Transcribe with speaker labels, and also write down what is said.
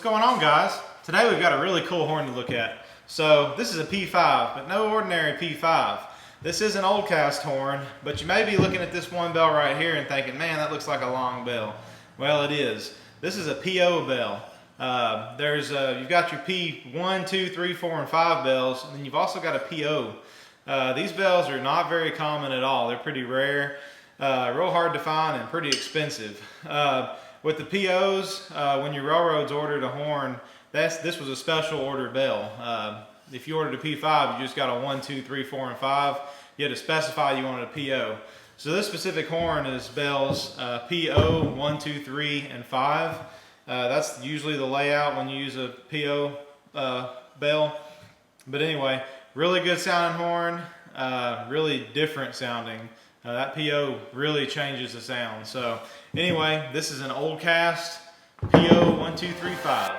Speaker 1: What's going on, guys? Today we've got a really cool horn to look at. So this is a P5, but no ordinary P5. This is an old cast horn, but you may be looking at this one bell right here and thinking, man, that looks like a long bell. Well, it is. This is a PO bell. You've got your P1, 2, 3, 4, and 5 bells, and then you've also got a PO. These bells are not very common at all. They're pretty rare, real hard to find, and pretty expensive. With the POs, when your railroads ordered a horn, this was a special order bell. If you ordered a P5, you just got a 1, 2, 3, 4, and 5. You had to specify you wanted a PO. So this specific horn is bells PO, 1, 2, 3, and 5. That's usually the layout when you use a PO bell. But anyway, really good sounding horn, really different sounding. That PO really changes the sound. So anyway, this is an old cast PO 1235.